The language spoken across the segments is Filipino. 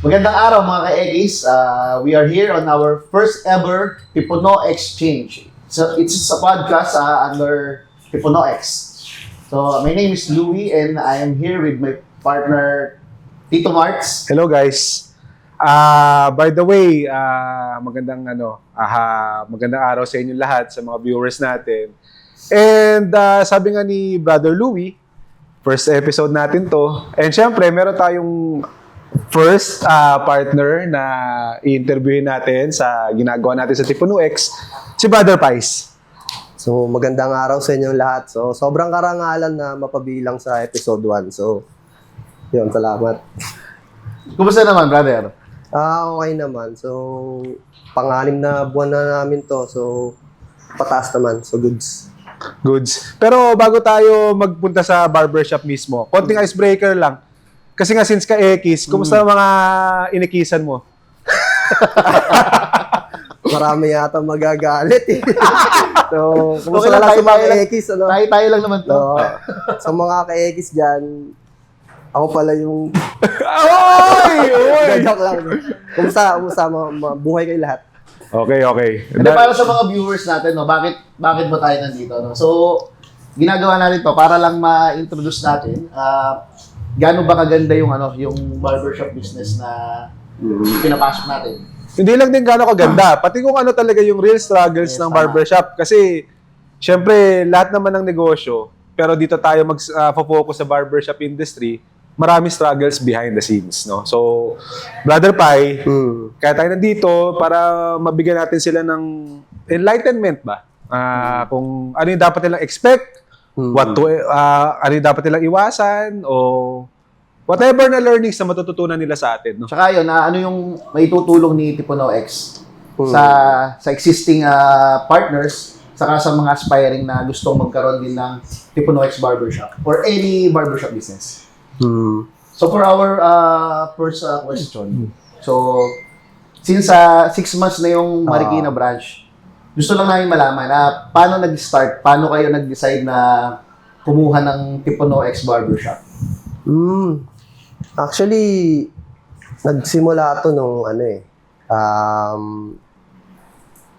Magandang araw mga ka-Eggies. We are here on our first ever Pipuno Exchange. So it's a podcast under Pipuno X. So my name is Louie and I am here with my partner Tito Marks. Hello guys. By the way, magandang araw sa inyo lahat, sa mga viewers natin. And sabi nga ni Brother Louie, first episode natin to. And syempre, meron tayong first partner na i-interviewin natin sa ginagawa natin sa Pipuno X, si Brother Pais. So, magandang araw sa inyong lahat. So, sobrang karangalan na mapabilang sa episode 1. So, yun, salamat. Kumusta naman, brother? Okay naman. So, pang-anim na buwan na namin to. So, pataas naman. So, goods. Goods. Pero bago tayo magpunta sa barbershop mismo, konting icebreaker lang. Kasi nga since ka-ekis, kumusta mga inikisan mo? Marami yata magagalit eh. So, kumusta Okay lang, lang sa tayo mga lang. ka-ekis, ano? Tayo lang naman to. So, sa mga ka-ekis dyan, ako pala yung... Oy! Joke lang. Kumusta? Buhay kayo lahat. Okay. Hindi, para sa mga viewers natin, no, bakit ba tayo nandito? No? So, ginagawa natin to para lang ma-introduce natin gaano ba kaganda yung barbershop business na pinapasok natin. Hindi lang din gaano kaganda, pati kung ano talaga yung real struggles ng barbershop. Kasi, syempre, lahat naman ng negosyo, pero dito tayo mag-focus sa barbershop industry, maraming struggles behind the scenes, no? So, Brother Pai, kaya tayo nandito para mabigyan natin sila ng enlightenment ba? Kung ano yung dapat nilang expect, ano yung dapat nilang iwasan, o whatever na learnings na matututunan nila sa atin, no? Tsaka yun, ano yung maitutulong ni Pipuno X sa existing partners, saka sa mga aspiring na gustong magkaroon din ng Pipuno X barbershop or any barbershop business. So for our first question, so since 6 months na yung Marikina branch, gusto lang namin malaman na paano nag-start, paano kayo nag-decide na kumuha ng Pipuno X barbershop? Actually, nagsimula ito nung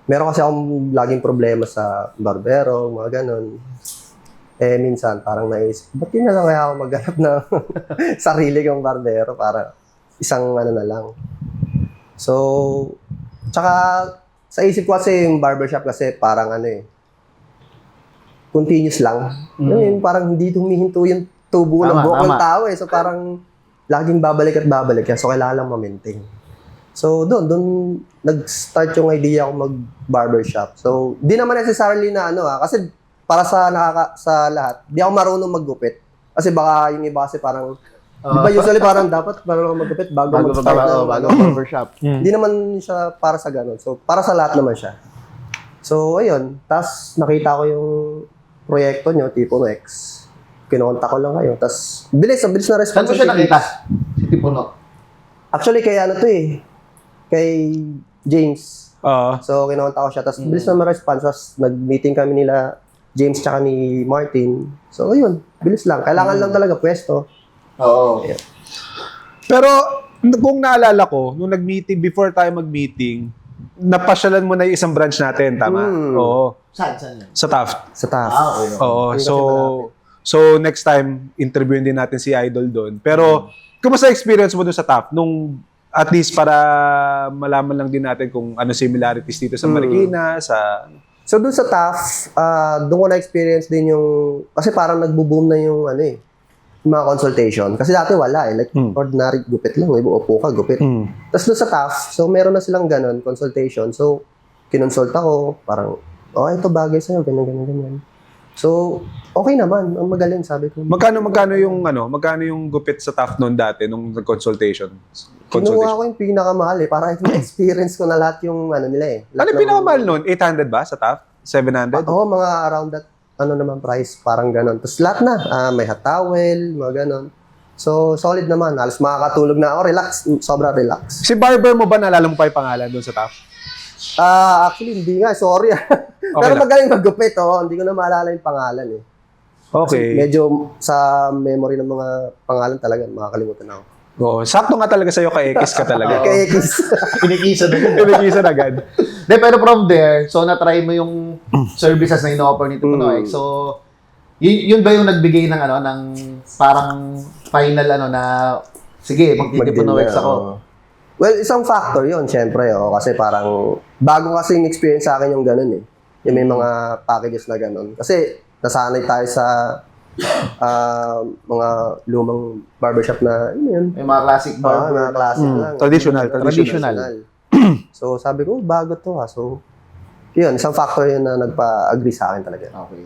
meron kasi akong laging problema sa barbero, mga ganon. Minsan parang naisip, ba't di na lang kaya ako maghanap ng sarili kong barbero para isang na lang. So, tsaka sa isip ko kasi yung barbershop kasi parang continuous lang. Yung parang hindi humihinto yung tubo ng buhok ng tao eh. So parang laging babalik at babalik yan. So kailangan lang ma-maintain. So doon nag-start yung idea ko mag-barbershop. So di naman necessarily na kasi para sa lahat, di ako marunong maggupit. Kasi baka yung iba kasi parang di ba usually parang dapat marunong maggupit bago mag-start ng barbershop. Hindi naman siya para sa ganun. So para sa lahat naman siya. So ayun, tas nakita ko yung proyekto nyo, Pipuno X. Kinontak ko lang kayo. Tas bilis na response. Saan mo siya nakita? Si Pipuno? Actually kay kay James. So kinontak ko siya. Tas bilis na ma-response. Tas nag-meeting kami nila James tsaka ni Martin. So, ayun. Bilis lang. Kailangan lang talaga pwesto. Oo. Yeah. Pero, kung naalala ko, nung nag-meeting, before tayo mag-meeting, napasyalan mo na yung isang branch natin, tama? Oo. Saan yun? Sa Taft. Sa taas. Okay. Oo. So, next time, interviewin din natin si Idol doon. Pero, kumusta experience mo doon sa Taft? Nung, at least para malaman lang din natin kung ano similarities dito sa Marikina, sa... So, doon sa TAF, doon ko na-experience din yung... Kasi parang nagbo-boom na yung yung mga consultation. Kasi dati wala eh. Like, ordinary gupit lang. Upo ka, gupit. Tapos doon sa TAF, so meron na silang ganun, consultation. So, kinonsult ako. Parang, ito bagay sa'yo. Ganyan. So, okay naman. Ang magaling, sabi ko. Magkano yung gupit sa Taft noon dati, nung consultation? Kinuha ko yung pinakamahal eh. Para experience ko na lahat yung nila eh. Ano yung pinakamahal noon? 800 ba sa Taft? 700? Oo, mga around that, naman price. Parang ganon. Tapos lahat na. May hot towel, mga ganon. So, solid naman. Halos makakatulog na ako. Relax. Sobra relax. Si barber mo ba, naalala mo pa yung pangalan doon sa Taft? Actually, hindi nga. Sorry. Pero lang. magaling maggupit. Hindi ko na maalala yung pangalan eh. Okay. Kasi medyo sa memory ng mga pangalan talaga, makakalimutan ako. Oo, sakto nga talaga sa'yo, ka-X ka talaga. Kaya kiss. Kinikisa na yun. Pinagisan agad. De, pero from there, so na-try mo yung services na ino-offer ni Tipuno X. So, yun ba yung nagbigay ng ano, ng parang final ano na, sige, mag-Tipuno X ako. Well, isang factor yun, syempre. Kasi parang, bago kasi yung experience sa akin yung ganun eh. Yung may mga packages na ganun. Kasi, nasanay tayo sa mga lumang barbershop na, yun. Yung mga classic barber. Mga classic lang. Traditional. So, sabi ko, bago to ha. So, yun, isang factor yun na nagpa-agree sa akin talaga. Okay.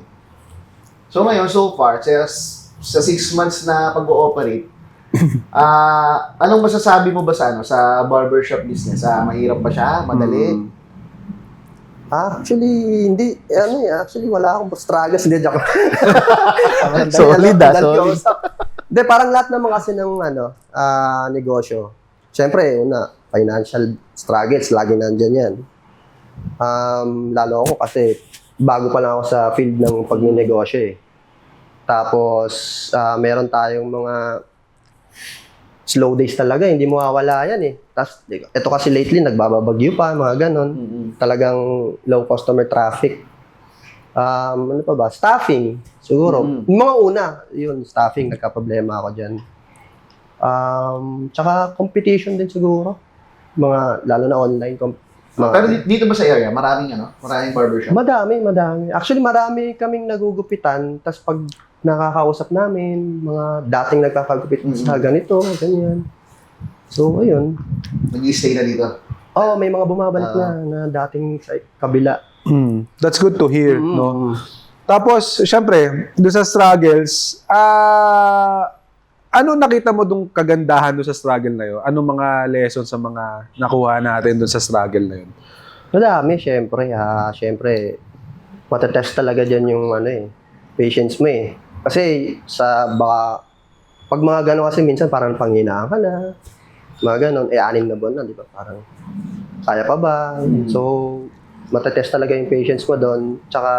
So ngayon, so far, sa 6 months na pag-ooperate, anong masasabi mo ba sa sa barbershop business? Mahirap ba siya? Madali? Actually, hindi. Actually, wala akong struggles. Hindi, joke. Solid, solid. Hindi, parang lahat naman kasi ng negosyo. Siyempre, financial struggles, lagi nandyan yan. Lalo ako kasi bago pa lang ako sa field ng pagnenegosyo eh. Tapos, meron tayong mga slow days talaga, hindi mo mawawala yan eh. Tapos, ito kasi lately, nagbababagyo pa, mga ganon. Talagang low customer traffic. Ano pa ba? Staffing, siguro. Mga una, yun, staffing, nagka-problema ako dyan. Tsaka competition din siguro. Lalo na online. Pero dito ba sa area, maraming barbershop? Madami. Actually, marami kaming nagugupitan. Tapos pag nakakausap namin, mga dating nagkakagupit sa ganito, ganyan. So, ayun. Nag-i-stay na dito? May mga bumabalik na dating sa kabila. That's good to hear, no? Tapos, syempre, doon sa struggles, ano nakita mo dong kagandahan doon sa struggle na yun? Anong mga lessons sa mga nakuha natin doon sa struggle na yun? Madami, syempre. Syempre, matetest talaga dyan yung patience mo eh. Kasi pag mga gano'n kasi minsan parang panghinaan ka na. Mga gano'n, 6 na buwan na, di ba? Parang, kaya pa ba? So, matetest talaga yung patience mo doon. Tsaka,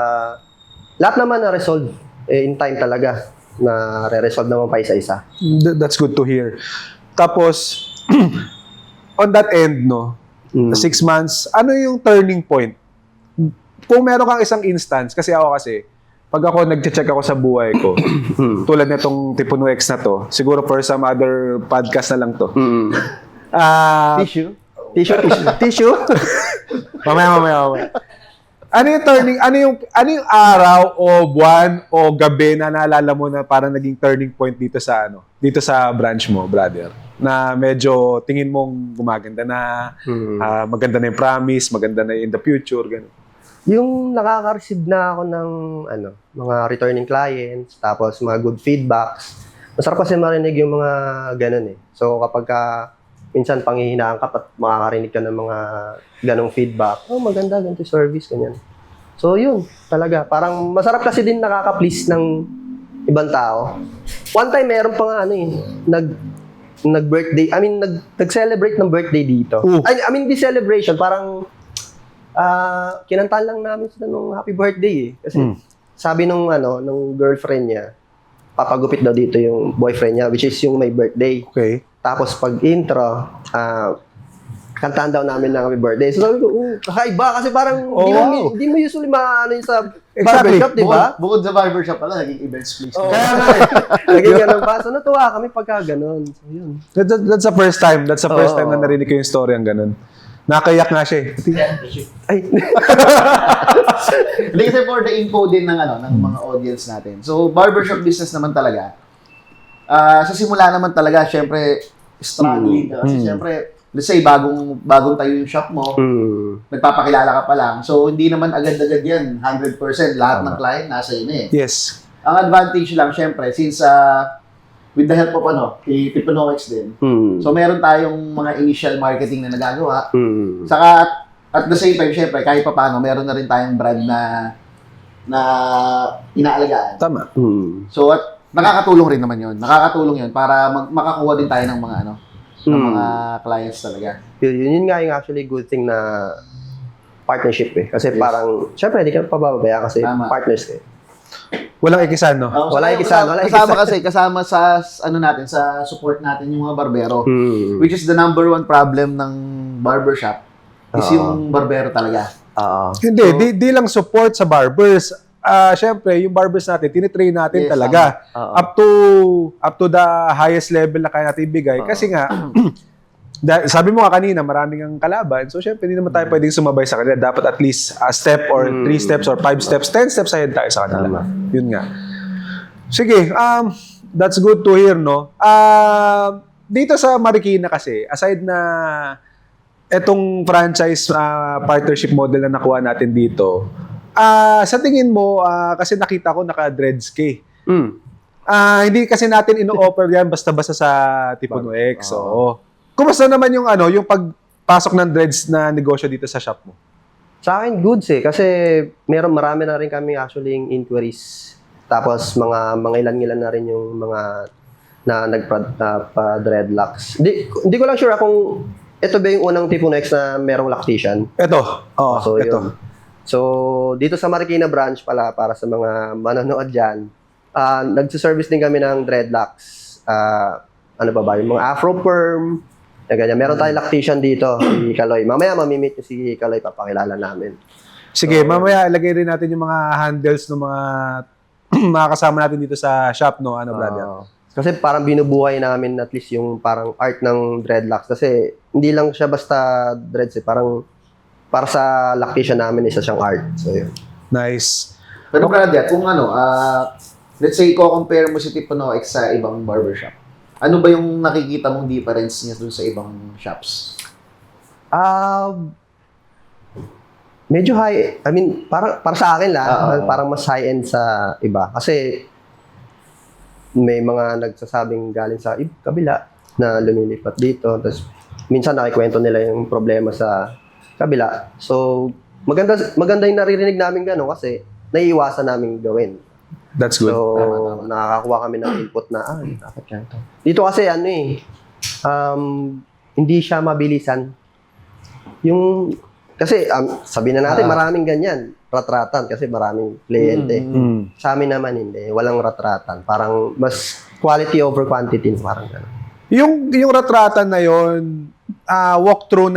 lahat naman na-resolve in time talaga. Na re-resolve naman pa isa-isa. That's good to hear. Tapos, on that end, no, 6 months, ano yung turning point? Kung meron kang isang instance, kasi pag ako nag-check ako sa buhay ko, tulad nitong Tipuno X na to, siguro for some other podcast na lang to. Tissue? Mamaya. Ano yung araw o buwan o gabi na naalala mo na parang naging turning point dito sa branch mo, brother? Na medyo tingin mong gumaganda na, maganda na yung promise, maganda na in the future, gano'n. Yung nakaka-receive na ako ng mga returning clients, tapos mga good feedbacks. Masarap kasi marinig yung mga ganun eh. So kapag minsan panghihinaan ka at makakarinig ka ng mga ganong feedback, maganda, ganito yung service, ganyan. So yun, talaga. Parang masarap kasi din nakaka-please ng ibang tao. One time, meron pa nga nag-birthday, nag-celebrate ng birthday dito. Di celebration, parang kinantahan lang namin sila nung happy birthday eh. Kasi sabi nung girlfriend niya, papagupit daw dito yung boyfriend niya, which is yung may birthday. Okay. Tapos pag intro, kantahan daw namin ng happy birthday. So sabi ko, kakaiba kasi parang hindi mo usually maano yung sa barbershop, di ba? Bukod sa barbershop pala, naging events place. Kaya nga eh. Naging ganun pa. So natuwa kami pagka ganun. So yun. That's the first time. That's the first time na narinig ko yung story ang ganun. Nakayak nga siya eh. Ay. Hindi kasi for the info din ng mga audience natin. So, barbershop business naman talaga. Sa simula naman talaga, syempre, struggling ka. Kasi syempre, let's say, bagong tayo yung shop mo, nagpapakilala ka pa lang. So, hindi naman agad-agad yan, 100%. Lahat ng client, nasa yun eh. Yes. Ang advantage lang, syempre, since with the help of kay Tipuno X din. So, meron tayong mga initial marketing na nagagawa. Saka, at the same time, syempre, kahit pa paano, meron na rin tayong brand na inaalagaan. Tama. So, at nakakatulong rin naman yun. Nakakatulong yun para makakuha din tayo ng mga ng mga clients talaga. Yun nga yung actually good thing na partnership eh. Kasi parang, syempre, hindi ka pababaya kasi partners eh. Walang ikisan, no? Wala ikisan, wala Kasama ikisan. kasi, kasama sa, ano natin, sa support natin yung mga barbero. Hmm. Which is the number one problem ng barbershop is Oo. yung barbero talaga. Oo. Hindi, di lang support sa barbers. Syempre, yung barbers natin, tinitrain natin Yes, talaga. Oo. Up to the highest level na kaya natin ibigay. Kasi nga, sabi mo nga kanina, maraming ang kalaban. So, syempre, hindi naman tayo pwedeng sumabay sa kanila. Dapat at least a step or 3 steps or 5 steps, 10 steps ahead tayo sa kanila. Yun nga. Sige, that's good to hear, no? Dito sa Marikina kasi, aside na etong franchise partnership model na nakuha natin dito, sa tingin mo, kasi nakita ko naka-dreads ka eh. Hmm. Hindi kasi natin ino-offer yan basta-basta sa Tipuno X. Oo. Kumusta naman yung yung pagpasok ng dreads na negosyo dito sa shop mo? Sa akin, goods eh. Kasi marami na rin kami actually yung inquiries. Tapos mga ilan-ilan na rin yung mga na nagpa-dreadlocks. Hindi ko lang sure kung ito ba yung unang Tipuno X na merong lactation. Ito. Oo, So, ito. yun. So, dito sa Marikina branch pala, para sa mga manonood dyan, nagsiservice din kami ng dreadlocks. Ano ba ba? Yung mga afro perm, na ganyan. Meron tayong lactation dito, si Kaloy. Mamaya mamimit yung si Kaloy, papakilala namin. Sige, mamaya ilagay rin natin yung mga handles ng mga mga kasama natin dito sa shop, no? Brother? Kasi parang binubuhay namin at least yung parang art ng dreadlocks. Kasi hindi lang siya basta dreads eh. Parang para sa lactation namin, isa siyang art. So, yun. Nice. Pero brother, kung let's say, compare mo si Tipuno X sa ibang barbershop, ano ba yung nakikita mong difference niya dun sa ibang shops? Medyo high, I mean, para sa akin lang, parang mas high-end sa iba. Kasi may mga nagsasabing galing sa kabila na lumilipat dito. Tapos minsan nakikwento nila yung problema sa kabila. So, maganda yung naririnig namin gano'n kasi naiiwasan namin gawin. That's good. So, nakakakuha kami ng input na, dapat yan to. Dito kasi hindi siya mabilisan. Kasi sabihin na natin, maraming ganyan, ratratan kasi maraming kliyente. Sa amin naman hindi, walang ratratan. Parang mas quality over quantity, parang gano'n. Yung ratratan na yon, walkthrough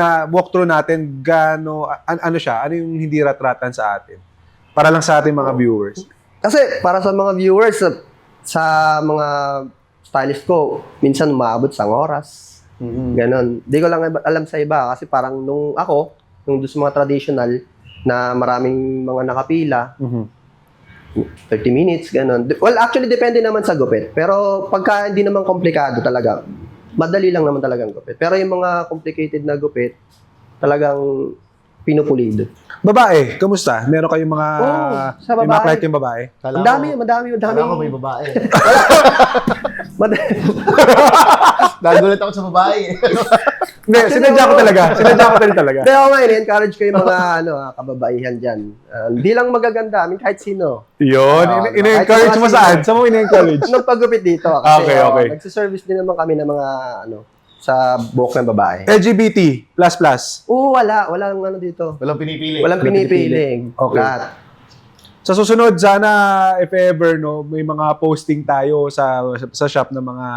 natin ano siya? Ano yung hindi ratratan sa atin? Para lang sa ating mga viewers. Kasi para sa mga viewers, sa mga stylist ko, minsan umaabot 1 oras. Ganon. Di ko lang alam sa iba kasi parang nung doon sa mga traditional na maraming mga nakapila, 30 minutes, ganon. Well, actually, depende naman sa gupit. Pero pagka hindi naman komplikado talaga, madali lang naman talagang gupit. Pero yung mga complicated na gupit, talagang pinupulido. Babae, kamusta? Meron kayong mga sa may mga babae. client yung babae? Madami. Kala ko may babae. Madami. Nagulat ako sa babae. Hindi, sinadya ko talaga. Hindi ako nga, encourage ko yung mga kababaihan dyan. Hindi lang magaganda, kahit sino. Yun, ina-encourage mo saan? Saan mo ina-encourage? Nung paggupit dito. Kasi, Okay. nagsiservice din naman kami ng mga, sa buhok ng babae. LGBT, plus. Walang dito. Walang pinipili. Walang pinipili. Okay. Lahat. Sa susunod, sana, if ever, may mga posting tayo sa shop ng mga,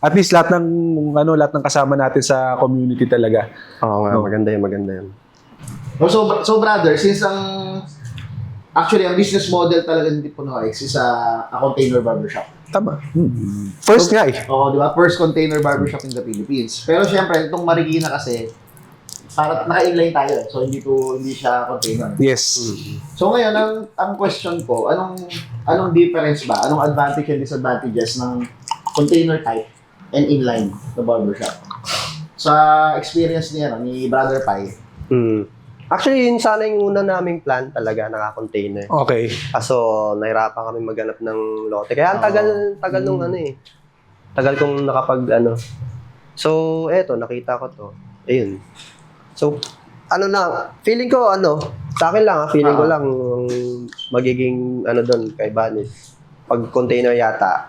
at least lahat ng kasama natin sa community talaga. Oo nga, maganda yun. So brother, since actually, ang business model talaga ng Tipuno X is a container barbershop. Tama. First nga eh. Oo, di ba? First container barbershop in the Philippines. Pero syempre, itong Marikina kasi, parang naka-inline tayo. So, hindi siya container. Yes. So, ngayon, ang question ko, anong difference ba? Anong advantage and disadvantages ng container type and inline na barbershop? Sa experience niya, ni Brother Pai. Actually, yun sana yung una naming plan talaga, naka-container. Okay. Kaso, nahirapan kami maghanap ng lote. Kaya ang tagal nung tagal kong So, eto, nakita ko to. Ayun. So, feeling ko, sa akin lang, feeling ko lang magiging, doon, kay Banis. Pag container yata,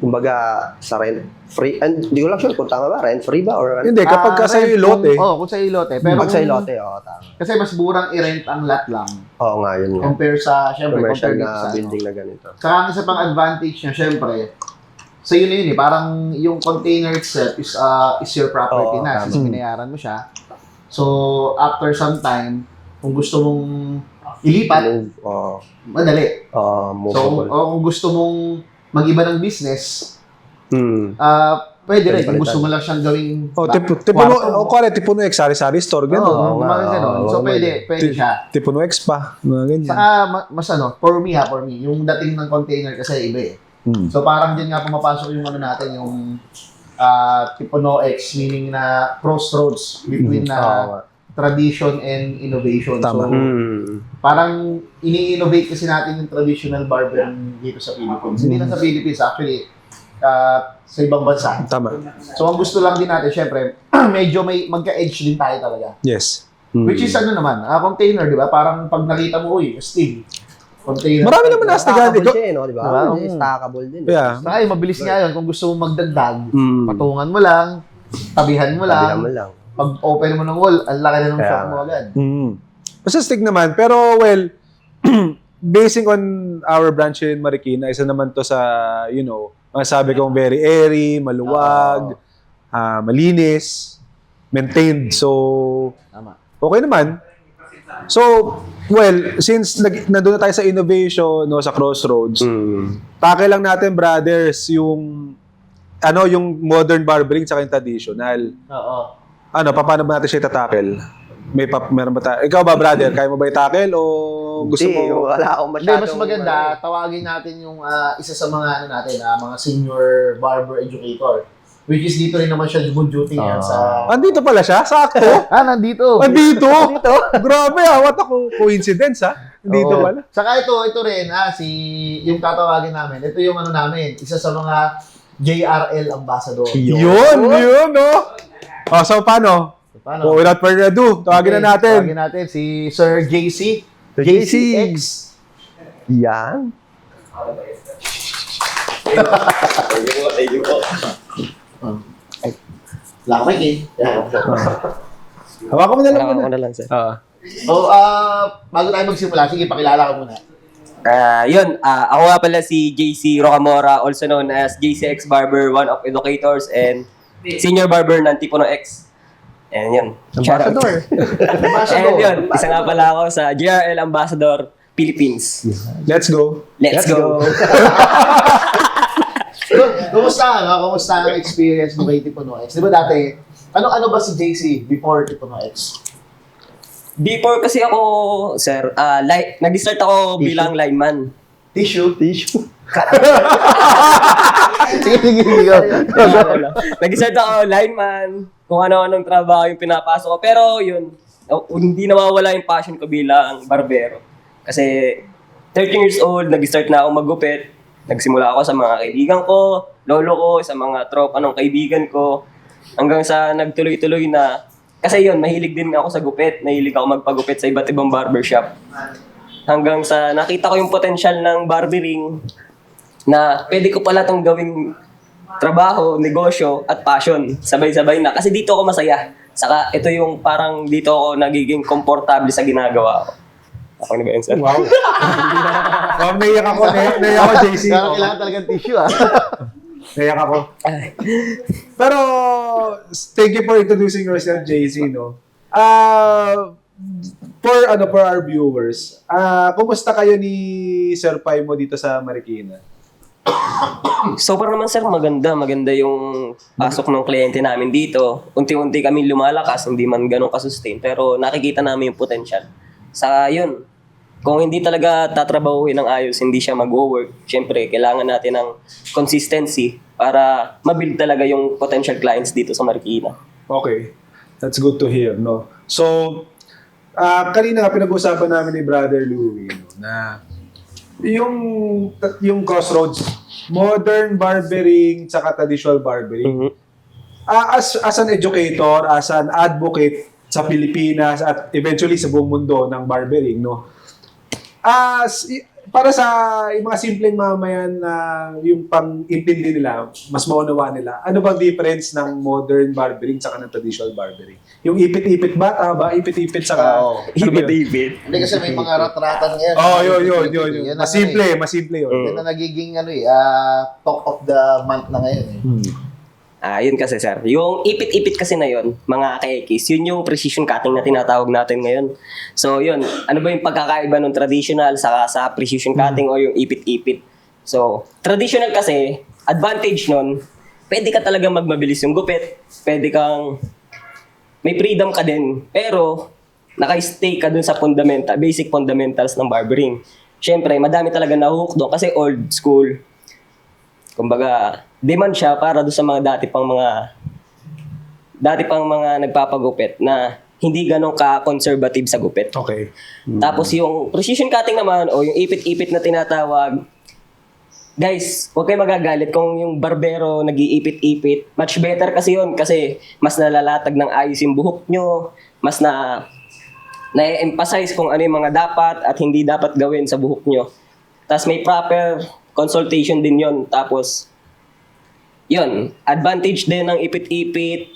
kumbaga, sa rent free, and hindi ko lang sure kung tama ba, rent free ba, or Hindi, kapag ka sa'yo yung lote. Oo, kung sa'yo yung lote. Pero pag sa kung- lote, tama. Kasi mas murang i-rent ang lot lang. Oo nga, yun nga. Compare sa, syempre, Commercial compare na dito sa building na ganito. Saka ang isa pang advantage niya, syempre, sa yun na yun eh, parang yung container itself is your property Oo, na. tama. Since binayaran mo siya. So, after some time, kung gusto mong ilipat, madali. So, Movable. kung gusto mong mag-iba ng business, Hmm. pwede rin. Pwede Kung palitan. gusto mo lang siyang gawing Tipo no X, sari-sari store, Oo, gano'n. mga ganon. So, pwede siya. Tipo no X pa, mga ganyan. Saka, mas for me, yung dating ng container kasi iba eh. So, parang dyan nga pumapasok yung ano natin, yung tipo no X, meaning na crossroads between tradition and innovation. Tama. So, parang ini-innovate kasi natin yung traditional barbering dito sa Philippines. Hindi lang sa Philippines, actually, sa ibang bansa. Tama. So, ang gusto lang din natin, syempre, medyo may magka-edge din tayo talaga. Yes. Which is ano naman, container, di ba? Parang pag nakita mo, uy, steel. Container. Marami naman na Stackable Ikaw- siya, no? Di ba? Diba? Stackable din. Yeah. Saka mabilis nga yun. Kung gusto mo magdagdag, Mm. patungan mo lang, tabihan mo lang. Sabi naman lang. Pag open mo ng wall, ang laki na ng Kaya shop nga. mo agad. Basta stick naman. Pero, well, basing on our branch in Marikina, isa naman to sa, masabi kong very airy, maluwag, malinis, maintained. So, Tama. okay naman. So, well, since nandun na tayo sa innovation, sa Crossroads, tackle lang natin, brothers, yung modern barbering tsaka yung traditional. Oo. Paano ba natin siya itatakil? Meron ba tayo? Ikaw ba, brother? Kaya mo ba itatakil o gusto Hindi, mo? wala akong Hindi, masyadong... mas maganda, tawagin natin yung isa sa mga mga senior barber educator. Which is dito rin naman siya duty yan sa... Andito pala siya? Sakto? nandito. Andito? Grabe what a coincidence Andito Oo. pala. Saka ito rin, yung tatawagin namin. Ito yung namin, isa sa mga JRL ambassador. Yun, no? So, paano? Paano? Without further ado, tawagin na natin. Tawagin natin si Sir JC. Sir JCX. Yan. Lamig eh. Hawakan mo na lang Wala muna. ko na lang, sir. So, bago tayo magsimula, sige, pakilala ko muna. Ako nga pala si JC Rocamora, also known as JCX Barber, one of educators and senior barber ng Tipo no X. And yun. Ambassador. And yun, isa nga pala ako sa JRL Ambassador Philippines. Let's go. Let's go. Kumusta ang experience mo kay Tipo no X? Di ba dati, ano ba si JC before Tipo no X? Before kasi ako, sir, nag-start ako bilang lineman. Tissue? Tissue. Sige. Nag-start ako lineman, kung ano-anong trabaho yung pinapasok ko. Pero yun, hindi nawawala yung passion ko bilang barbero. Kasi 13 years old, nag-start na ako maggupit. Nagsimula ako sa mga kaibigan ko, lolo ko, sa mga tropa ng kaibigan ko. Hanggang sa nagtuloy-tuloy na. Kasi yun, mahilig din ako sa gupit. Mahilig ako magpagupit sa iba't ibang barbershop. Hanggang sa nakita ko yung potential ng barbering na pwede ko pala itong gawing trabaho, negosyo, at passion. Sabay-sabay na. Kasi dito ako masaya. Saka ito yung parang dito ako nagiging komportable sa ginagawa ko. Ako na ba yun, sir? Wow. Naiyak ako, JC. Kailangan talagang tissue Naiyak ako. Pero, thank you for introducing yourself, JC, no? For our viewers, kumusta kayo ni Sir Pai mo dito sa Marikina? So far naman, sir, maganda yung pasok ng kliyente namin dito. Unti-unti kami lumalakas, hindi man ganun kasustain, pero nakikita namin yung potential. Sa yun, kung hindi talaga tatrabahuhin ng ayos, hindi siya mag-work, syempre, kailangan natin ng consistency para mabuild talaga yung potential clients dito sa Marikina. Okay. That's good to hear, no? So, kanina nga pinag-usapan namin ni Brother Louie, no, na yung crossroads, modern barbering tsaka traditional barbering. As an educator, as an advocate sa Pilipinas at eventually sa buong mundo ng barbering, no? para sa yung mga simpleng mamayan na yung pang-intindi nila, mas maunawa nila, ano bang difference ng modern barbering sa ng traditional barbering? Yung ipit-ipit ba? Tama? Ipit-ipit sa Oo. Ibit-ibit. Hindi kasi may mga rat-ratan ngayon. Yun. Yan Mas ang ano simple yun. Yan na nagiging talk of the month na ngayon eh. Yun kasi sir. Yung ipit-ipit kasi na yun, mga ka-Ekis, yun yung precision cutting na tinatawag natin ngayon. So yun, ano ba yung pagkakaiba ng traditional saka sa precision cutting o yung ipit-ipit? So, traditional kasi, advantage nun, pwede ka talaga magmabilis yung gupit, pwede kang, may freedom ka din, pero naka-stay ka dun sa basic fundamentals ng barbering. Syempre, madami talaga na-hook doon kasi old school. Kumbaga, demand siya para doon sa mga dati pang mga nagpapagupit na hindi ganun ka-conservative sa gupit. Okay. Tapos yung precision cutting naman o yung ipit-ipit na tinatawag, guys, huwag kayo magagalit kung yung barbero nag-iipit-ipit. Much better kasi yun kasi mas nalalatag ng ayos yung buhok nyo, mas na-emphasize kung ano yung mga dapat at hindi dapat gawin sa buhok nyo. Tapos may proper consultation din yon. Tapos, yun, advantage din ng ipit-ipit.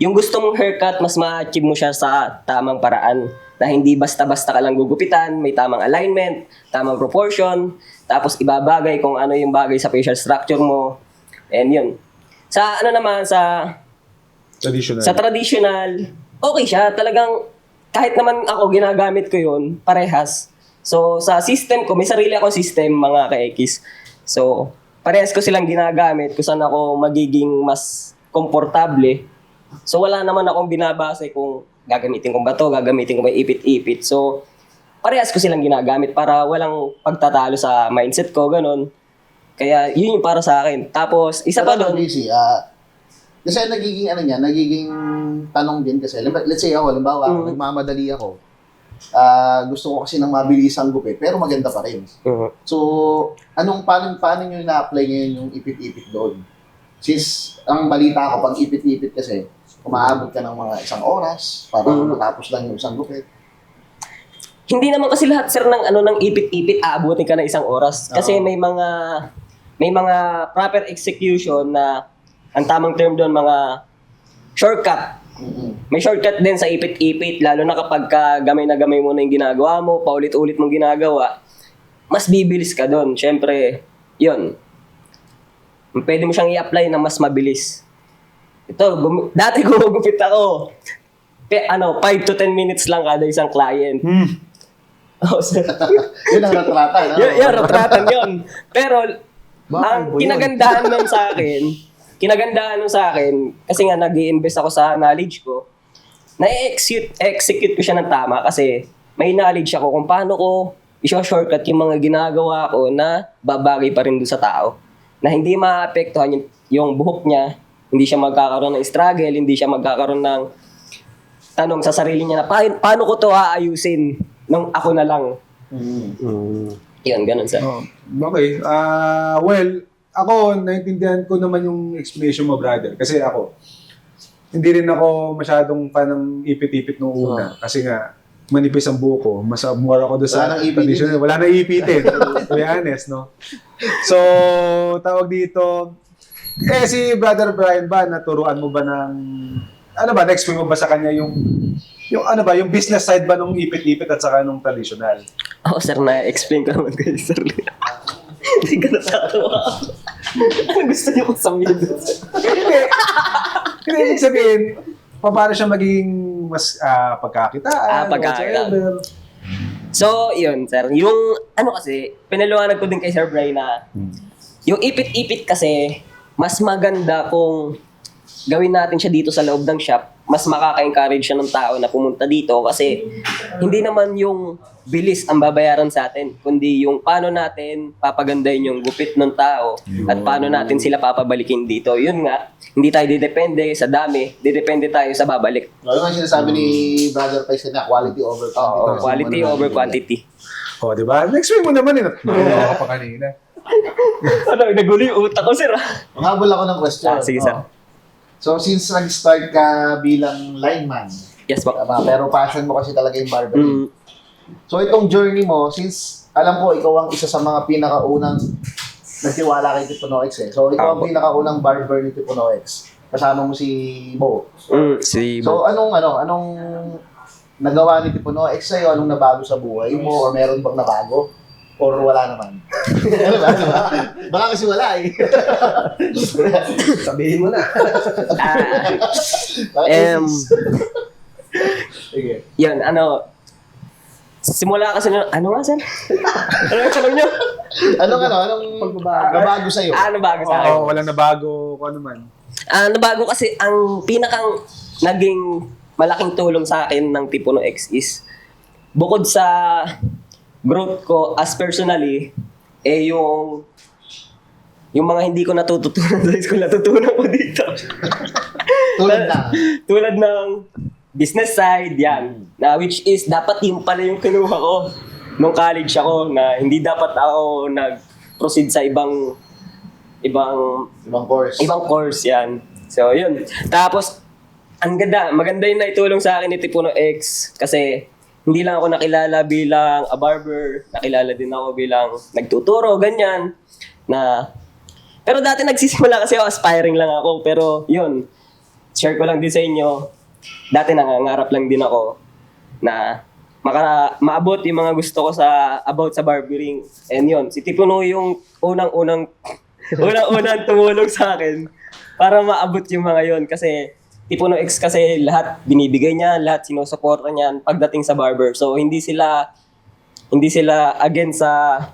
Yung gusto mong haircut, mas ma-achieve mo siya sa tamang paraan. Na hindi basta-basta ka lang gugupitan, may tamang alignment, tamang proportion, tapos ibabagay kung ano yung bagay sa facial structure mo. And yun. Sa traditional, okay siya. Talagang, kahit naman ako ginagamit ko yun, parehas. So, sa system ko, may sarili akong system, mga ka-Ekis. So, parehas ko silang ginagamit kung saan ako magiging mas komportable. So, wala naman akong binabase kung gagamitin ko ba to, gagamitin ko ba ipit-ipit. So, parehas ko silang ginagamit para walang pagtatalo sa mindset ko, ganun. Kaya, yun yung para sa akin. Tapos, isa pa doon. Kasi nagiging tanong din kasi, let's say ako, halimbawa, nagmamadali ako. Gusto ko kasi ng mabilisang gupit, pero maganda pa rin. So, paano nyo na-apply ngayon yung ipit-ipit doon? Since, ang balita ko, pag ipit-ipit kasi, umaabot ka ng mga 1 oras para matapos lang yung isang gupit. Hindi naman kasi lahat sir ng ipit-ipit aabutin ka ng 1 oras kasi may mga proper execution na ang tamang term doon mga shortcut. May shortcut din sa ipit-ipit lalo na kapag gamay na gamay mo na yung ginagawa mo, paulit-ulit mong ginagawa, mas bibilis ka doon. Syempre, 'yun. Pwede mo siyang i-apply na mas mabilis. Ito, dati gumugupit ako. 5 to 10 minutes lang kada isang client. Oh, sir. Yun ang ratratan. Yun, ratratan yun. Pero, ang kinagandahan nun sa akin, kasi nga nag-i-invest ako sa knowledge ko, na-execute ko siya ng tama kasi may knowledge ako kung paano ko i-shortcut yung mga ginagawa ko na babagay pa rin dun sa tao. Na hindi maapektuhan yung buhok niya, hindi siya magkakaroon ng struggle, hindi siya magkakaroon ng tanong sa sarili niya na paano ko to aayusin nung ako na lang. Yun, ganun sir. Okay. Well, ako, naintindihan ko naman yung explanation mo, brother. Kasi ako, hindi rin ako masyadong fan ng ipit-ipit nung una. Kasi nga, manipis ang buko. Mas more ako doon sa traditional. Wala nang ipitin. To be honest, no? So, tawag dito, si Brother Brian ba, naturuan mo ba ng, na-explain mo ba sa kanya yung business side ba nung ipit-ipit at saka nung traditional? Oo, sir, na-explain ko naman kayo, sir. Hindi ka natatawa. Ano gusto niyo kong sabihin doon, sir? Hindi, ibig sabihin, paano siya magiging mas pagkakitaan? Pagkakitaan. So, yun, sir. Yung, kasi, pinaluwanag ko din kay Sir Brian na, yung ipit-ipit kasi, mas maganda kung gawin natin siya dito sa loob ng shop, mas makaka-encourage siya ng tao na pumunta dito kasi hindi naman yung bilis ang babayaran sa atin, kundi yung paano natin papagandahin yung gupit ng tao at paano natin sila papabalikin dito. Yun nga, hindi tayo didepende sa dami, didepende tayo sa babalik. Ano yung sinasabi ni Brother Pais na quality over quantity. Quality over quantity. Diba? Next week mo naman Ako pa kanina. Nagulo yung utak ko, sir. Manghabol ako ng question. Sige, sir. So, since nag-start ka bilang lineman, Yes, po. pero passion mo kasi talaga yung barbering. So, itong journey mo, since alam ko, ikaw ang isa sa mga pinakaunang nagtiwala kay Tipo Noex eh. So, ikaw ang pinakaunang barber ni Tipo Noex. Kasama mo si Bo. So, anong nagawa ni Tipo Noex sa'yo? Anong nabago sa buhay mo? Or meron bang nabago? Or wala naman? Baka kasi wala eh. Sabihin mo na. Sige. Yan, simula kasi ano nga, sir? Ano yung tanong nyo? Anong nabago sa'yo? Ano bago sa akin? Oo, walang nabago kung ano man. Nabago kasi ang pinakang naging malaking tulong sa akin ng Tipo Noex is bukod sa growth ko as personally, yung mga hindi ko natututunan sa school, natutunan ko dito. Tulad ng business side, yan. Na which is, dapat yung pala yung kinuha ko nung college ako, na hindi dapat ako nag-proceed sa ibang course, yan. So, yun. Tapos, maganda yung naitulong sa akin ni Tipo Noex kasi hindi lang ako nakilala bilang a barber, nakilala din ako bilang nagtuturo, ganyan. Pero dati nagsisimula kasi ako, aspiring lang ako. Pero yun, share ko lang din sa inyo, dati nangangarap lang din ako na maabot yung mga gusto ko about sa barbering. And yun, si Tipo No yung unang tumulong sa akin para maabot yung mga yun. Kasi Tipo Noex kasi lahat binibigay niya, lahat sinusuporta niya pagdating sa barber. So hindi sila against sa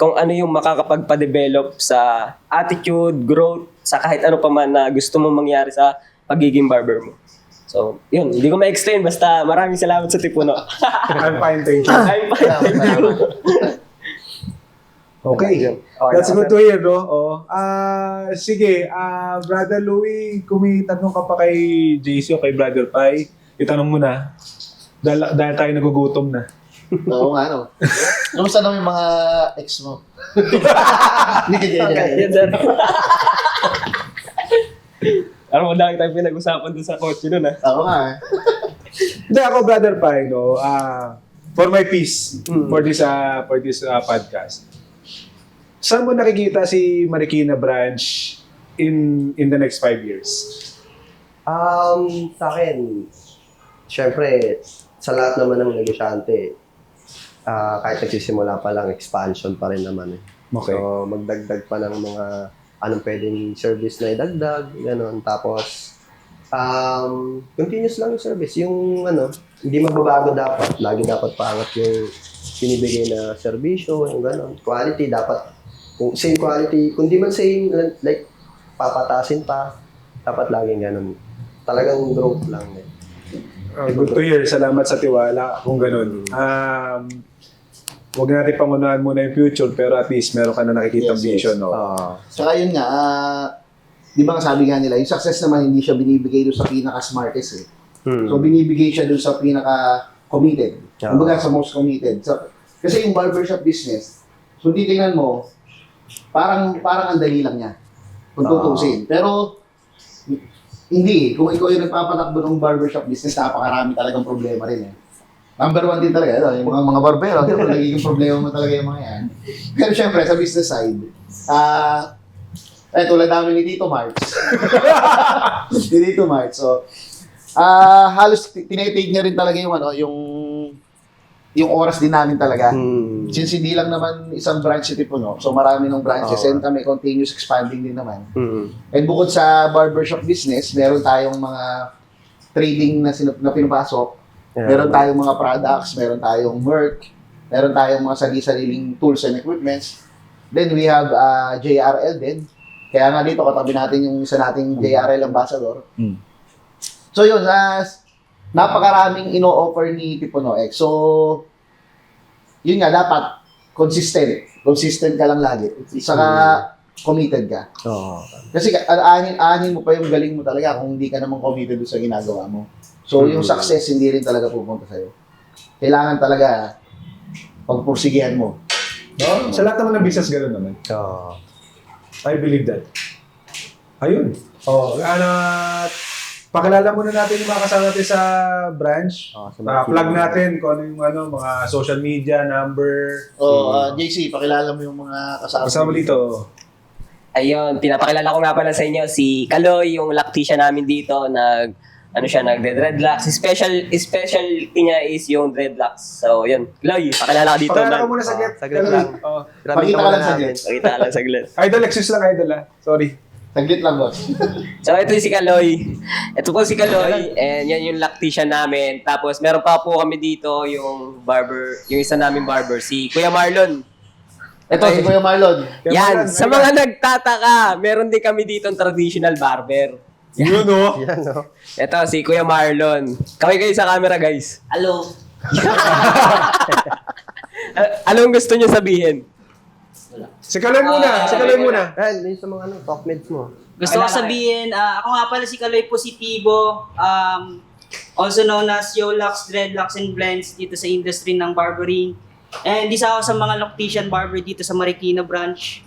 kung ano yung makakapagpa-develop sa attitude, growth, sa kahit ano pa man na gusto mong mangyari sa pagiging barber mo. So, yun, hindi ko ma-explain, basta maraming salamat sa Tipo No. I'm fine, thank you. I'm fine, thank you. Okay. That's good to hear, no? Sige, Brother Louie, kung may tanong ka pa kay JC o kay Brother Pai, itanong mo na. Dahil tayo nagugutom na. Oo nga, no? Kamusta naman yung mga ex mo? Yan, sir. Ano mo dahil tayo pinag-usapan dun sa kotse nun, ha? Oo nga eh. Hindi, ako, Brother Pai, no? For my peace, for this podcast. Saan mo nakikita si Marikina branch in the next 5 years? Sa akin, syempre, sa lahat naman ng negosyante, kahit nagsisimula pa lang, expansion pa rin naman eh. Okay. So, magdagdag pa ng mga anong pwedeng service na idagdag, gano'n. Tapos, continuous lang yung service. Yung hindi magbabago dapat. Lagi dapat paangat yung binibigay na serbisyo, yung gano'n. Quality, dapat kung same quality, kung di man same, like, papatasin pa, dapat laging ganun. Talagang growth lang eh. Good to hear. Salamat sa tiwala kung ganun. Huwag natin pangunahan muna yung future, pero at least meron ka na nakikita vision. No? Saka yun nga, di ba sabi nga nila, yung success naman hindi siya binibigay doon sa pinaka-smartest eh. So binibigay siya doon sa pinaka-committed. Kumbaga sa most committed. So, kasi yung barbershop business, so titingnan mo, parang ang dali lang niya kung tutusin. Pero hindi eh. Kung ikaw yung nagpapatakbo ng barbershop business, napakarami talagang problema rin eh. Number 1 din talaga, yung mga barbero, nagiging problema mo talaga yung mga yan. Pero syempre, sa business side, tulad namin ni Tito Marts. Ni Tito Marts. So, halos tinitake niya rin talaga yung oras din namin talaga. Since hindi lang naman isang branch si Tipo No, so marami ng branches and kami continuous expanding din naman. And bukod sa barbershop business, meron tayong mga trading na pinapasok. Meron tayong mga products, meron tayong work, meron tayong mga sariling tools and equipments. Then we have JRL din. Kaya nga dito katabi natin yung isa nating JRL ambassador. So yun, napakaraming ino-offer ni Tipo Noex. So, yun nga, dapat consistent ka lang lagi. Saka committed ka. Kasi aanin mo pa yung galing mo talaga kung hindi ka naman committed sa ginagawa mo. So, yung success hindi rin talaga pupunta sa'yo. Kailangan talaga pagpursigihan mo. No? Sa lahat naman ng business, gano'n naman. I believe that. Ayun. Pakilala muna natin yung mga kasama natin sa branch. Sa mga Plug natin kung ano yung mga social media, number. JC, pakilala mo yung mga Kasama dito. Ayun, pinapakilala ko nga pala sa inyo si Kaloy, yung lactician namin dito, nagde-dreadlocks. Specialty niya is yung dreadlocks. So, yun. Kaloy, pakilala ka dito. Pakilala ka muna saglit. Saglit lang. Pakita ka lang saglit. Pakita lang saglit. Idol, excuse lang idol Sorry. Saglit lang, boss. So, ito yung si Kaloy. Ito po si Kaloy. And yan yung lactician namin. Tapos, meron pa po kami dito yung barber, yung isa namin barber, si Kuya Marlon. Ito, si Kuya Marlon. Yan, sa mga nagtataka, meron din kami dito ng traditional barber. Yun o. Yan, no? Ito, si Kuya Marlon. Kaway kayo sa camera, guys. Hello. Anong gusto niyo sabihin? Si Kaloy muna. Ayan, yun sa mga talk meds mo. Gusto ko sabihin, ako nga pala si Kaloy Positivo, also known as Yolux, Dreadlocks and Blends dito sa industry ng barbering. And isa ako sa mga loctician barber dito sa Marikina branch.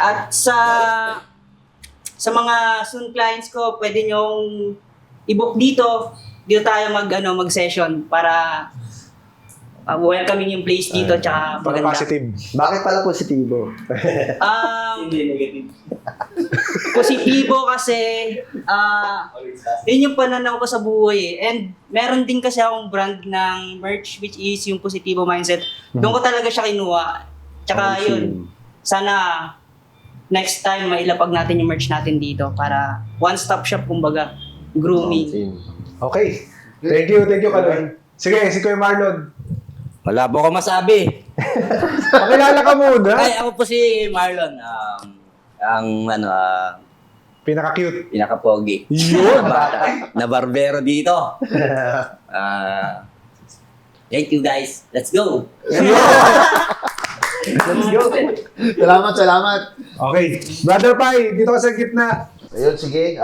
At sa mga soon clients ko, pwede nyong i-book dito. Dito tayo mag-session para welcoming yung place dito tsaka Para maganda. positive. Bakit pala positibo? Positibo kasi yun yung pananaw ko sa buhay eh. And meron din kasi akong brand ng merch which is yung Positibo Mindset. Doon ko talaga siya kinuha. Tsaka yun, sana next time mailapag natin yung merch natin dito para one-stop shop kumbaga, grooming. Okay. Thank you, Kaloy. Sige, si Kuya Marlon. Wala po ako masabi. Pakilala ka muna. Ay, ako po si Marlon. Pinaka-cute. Pinaka-pogi. Yun. Na bata. Na barbero dito. Thank you guys. Let's go. Let's go. Salamat. Okay. Brother Pai, dito ka sa gitna. Ayun, sige.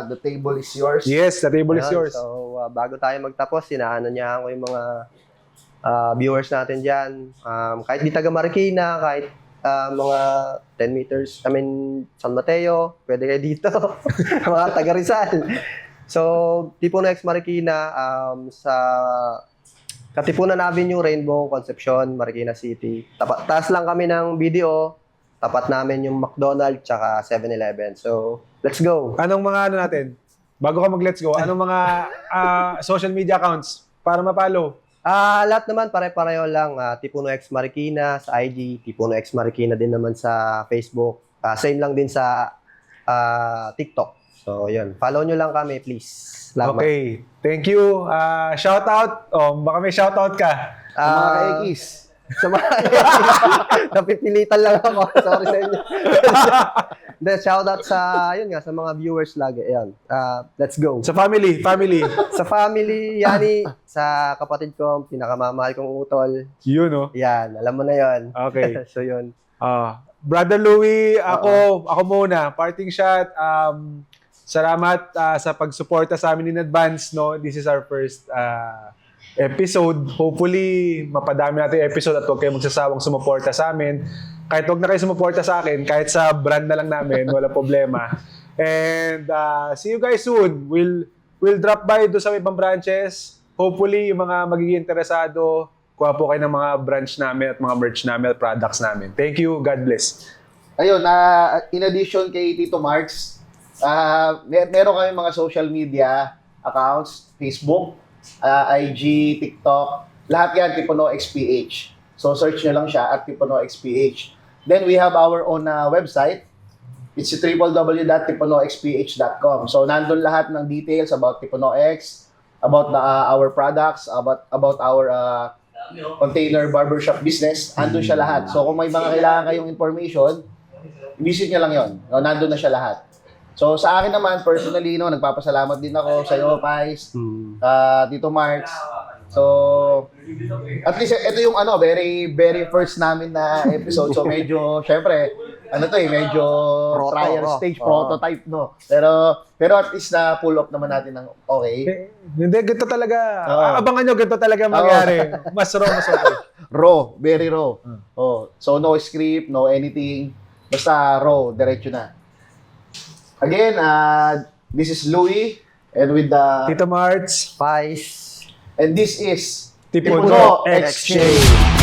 The table is yours. Yes, the table is Ayan, yours. So, bago tayo magtapos, sinaanonyahan ko yung mga viewers natin dyan. Kahit di taga Marikina, kahit mga 10 meters, San Mateo, pwede kayo dito. Mga taga Rizal. So, Tipuno X Marikina, sa Katipunan Avenue, Rainbow, Concepcion, Marikina City. Taas lang kami ng video. Tapat namin yung McDonald's tsaka 7-Eleven. So, let's go. Anong mga natin? Bago ka mag-let's go, anong mga social media accounts para mapalo? Lahat naman pare-pareho lang. Tipuno X Marikina sa IG, Tipuno X Marikina din naman sa Facebook. Same lang din sa TikTok. So, yun. Follow nyo lang kami, please. Salamat. Okay. Thank you. Shout out. Baka may shout out ka. Mga ka-X. Sa mga napipilitan lang ako. Sorry sa inyo. Then, shout out sa, yun nga, sa mga viewers lagi. Ayan. Let's go. Sa family. Sa family, Yani, sa kapatid ko, pinakamamahal kong utol. Yun, oh. Yan, alam mo na yun. Okay. So, yun. Brother Louie, ako muna. Parting shot. Salamat sa pagsuporta sa amin in advance, no. This is our first episode. Hopefully, mapadami natin yung episode at huwag kayo magsasawang sumuporta sa amin. Kahit huwag na kayo sumuporta sa akin, kahit sa brand na lang namin, wala problema. And see you guys soon. We'll drop by doon sa ibang branches. Hopefully, yung mga magiging interesado, kuha po kayo ng mga branch namin at mga merch namin at products namin. Thank you. God bless. Ayun, in addition kay Tito Marks, meron kami mga social media accounts, Facebook, IG, TikTok, lahat yan, Tipuno XPH. So, search nyo lang siya at Tipuno XPH. Then, we have our own website. It's www.tipunoxph.com. So, nandun lahat ng details about Tipuno X, about our products, about our container barbershop business. Andun siya lahat. So, kung may mga kailangan kayong information, visit nyo lang yon. Nandun na siya lahat. So, sa akin naman, personally, nagpapasalamat din ako sa iyo, Pais, Tito Marks. So, at least, ito yung very, very first namin na episode. So, medyo, syempre, medyo trial stage, prototype, no? Pero at least na pull up naman natin ng okay. Hindi, ganito talaga. Abangan nyo, ganito talaga mangyari. Mas okay. Raw, very raw. So, no script, no anything. Basta raw, diretso na. Again, this is Louie. And with the... Tito Marts, Vice. And this is Tipuno Exchange.